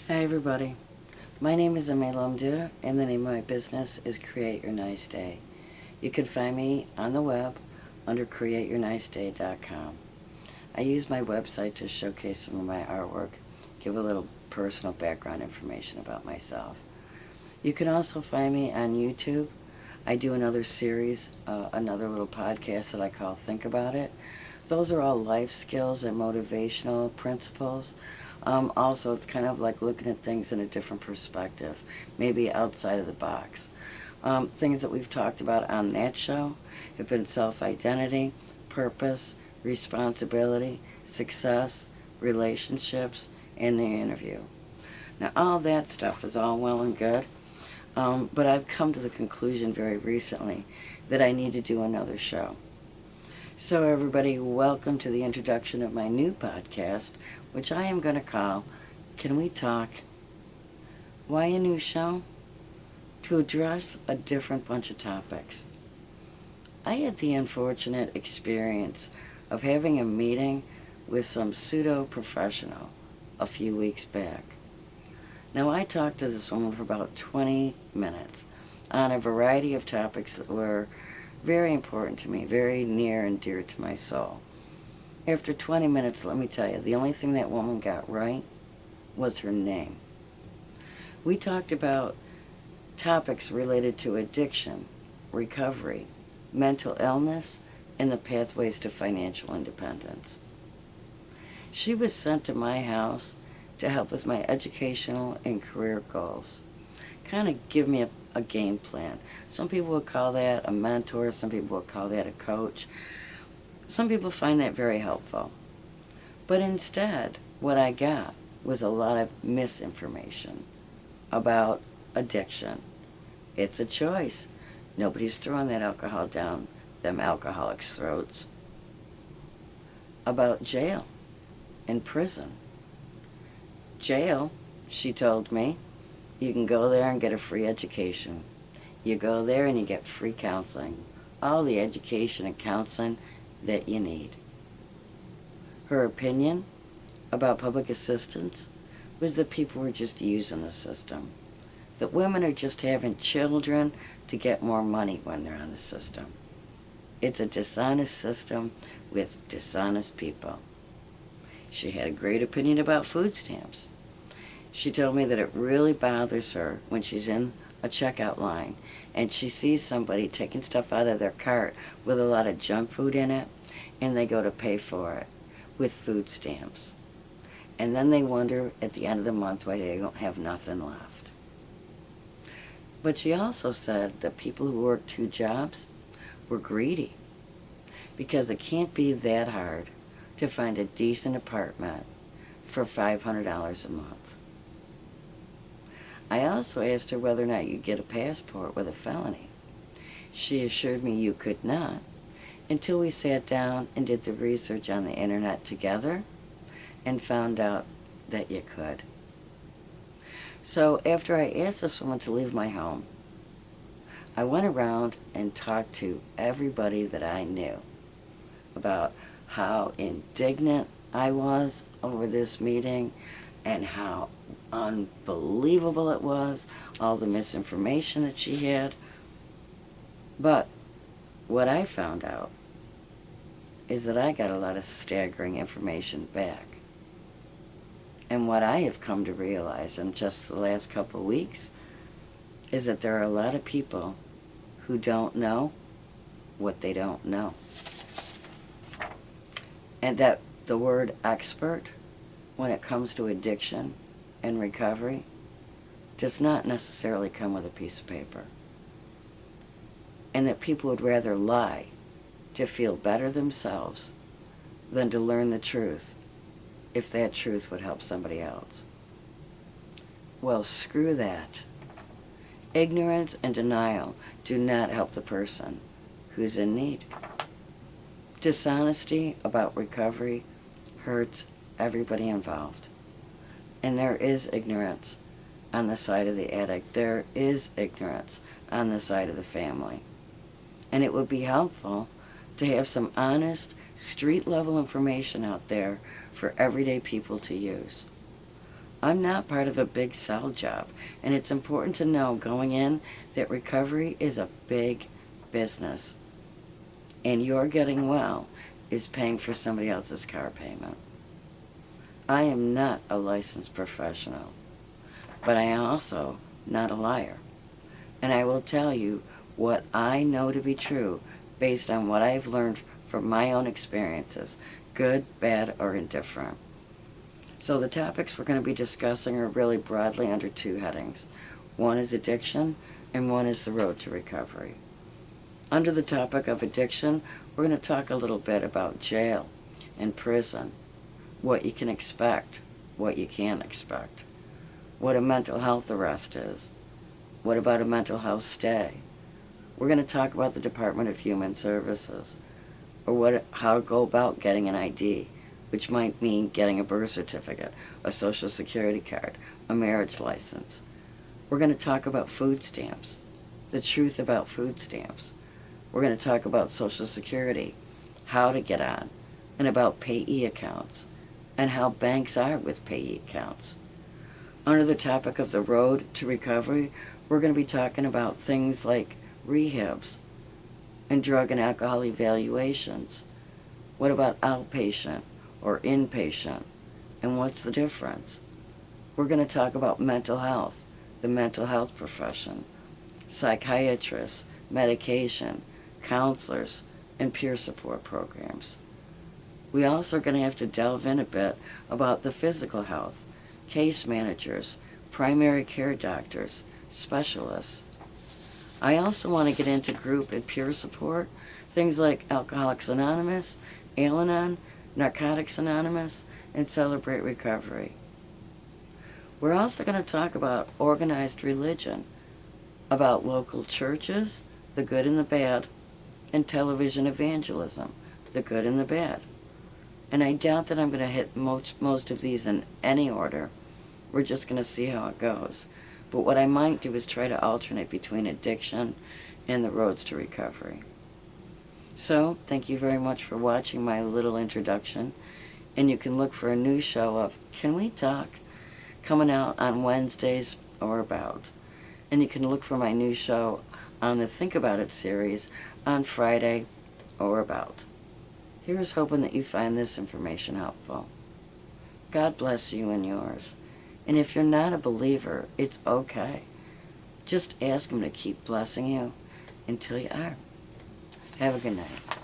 Hi everybody, my name is Amel Lamdur and the name of my business is Create Your Nice Day. You can find me on the web under createyourniceday.com. I use my website to showcase some of my artwork, give a little personal background information about myself. You can also find me on YouTube. I do another series, another little podcast that I call Think About It. Those are all life skills and motivational principles. Also, it's kind of like looking at things in a different perspective, maybe outside of the box. Things that we've talked about on that show have been self-identity, purpose, responsibility, success, relationships, and the interview. Now, all that stuff is all well and good, but I've come to the conclusion very recently that I need to do another show. So everybody, welcome to the introduction of my new podcast, which I am going to call Can We Talk? Why a new show? To address a different bunch of topics. I had the unfortunate experience of having a meeting with some pseudo-professional a few weeks back. Now, I talked to this woman for about 20 minutes on a variety of topics that were very important to me, very near and dear to my soul. After 20 minutes, let me tell you, the only thing that woman got right was her name. We talked about topics related to addiction, recovery, mental illness, and the pathways to financial independence. She was sent to my house to help with my educational and career goals. Kind of give me a game plan. Some people would call that a mentor, some people would call that a coach. Some people find that very helpful. But instead, what I got was a lot of misinformation about addiction. It's a choice. Nobody's throwing that alcohol down them alcoholics' throats. About jail and prison. Jail, she told me, you can go there and get a free education. You go there and you get free counseling. All the education and counseling that you need. Her opinion about public assistance was that people were just using the system. That women are just having children to get more money when they're on the system. It's a dishonest system with dishonest people. She had a great opinion about food stamps. She told me that it really bothers her when she's in a checkout line and she sees somebody taking stuff out of their cart with a lot of junk food in it, and they go to pay for it with food stamps. And then they wonder at the end of the month why they don't have nothing left. But she also said that people who work 2 jobs were greedy because it can't be that hard to find a decent apartment for $500 a month. I also asked her whether or not you get a passport with a felony. She assured me you could not until we sat down and did the research on the internet together and found out that you could. So after I asked this woman to leave my home, I went around and talked to everybody that I knew about how indignant I was over this meeting and how unbelievable it was, all the misinformation that she had. But what I found out is that I got a lot of staggering information back. And what I have come to realize in just the last couple of weeks is that there are a lot of people who don't know what they don't know. And that the word expert, when it comes to addiction and recovery, does not necessarily come with a piece of paper. And that people would rather lie to feel better themselves than to learn the truth if that truth would help somebody else. Well, screw that. Ignorance and denial do not help the person who's in need. Dishonesty about recovery hurts everybody involved. And there is ignorance on the side of the addict. There is ignorance on the side of the family. And it would be helpful to have some honest, street-level information out there for everyday people to use. I'm not part of a big sell job, and it's important to know going in that recovery is a big business, and your getting well is paying for somebody else's car payment. I am not a licensed professional, but I am also not a liar. And I will tell you what I know to be true based on what I've learned from my own experiences, good, bad, or indifferent. So the topics we're going to be discussing are really broadly under two headings. One is addiction, and one is the road to recovery. Under the topic of addiction, we're going to talk a little bit about jail and prison, what you can expect, what you can't expect, what a mental health arrest is, what about a mental health stay. We're going to talk about the Department of Human Services, or how to go about getting an ID, which might mean getting a birth certificate, a social security card, a marriage license. We're going to talk about food stamps, the truth about food stamps. We're going to talk about Social Security, how to get on, and about payee accounts, and how banks are with payee accounts. Under the topic of the road to recovery, we're going to be talking about things like rehabs and drug and alcohol evaluations. What about outpatient or inpatient, and what's the difference? We're going to talk about mental health, the mental health profession, psychiatrists, medication, counselors, and peer support programs. We also are going to have to delve in a bit about the physical health, case managers, primary care doctors, specialists. I also want to get into group and peer support, things like Alcoholics Anonymous, Al-Anon, Narcotics Anonymous, and Celebrate Recovery. We're also going to talk about organized religion, about local churches, the good and the bad, and television evangelism, the good and the bad. And I doubt that I'm going to hit most of these in any order. We're just going to see how it goes. But what I might do is try to alternate between addiction and the roads to recovery. So, thank you very much for watching my little introduction. And you can look for a new show of Can We Talk? Coming out on Wednesdays or about. And you can look for my new show on the Think About It series on Friday or about. Here's hoping that you find this information helpful. God bless you and yours. And if you're not a believer, it's okay. Just ask Him to keep blessing you until you are. Have a good night.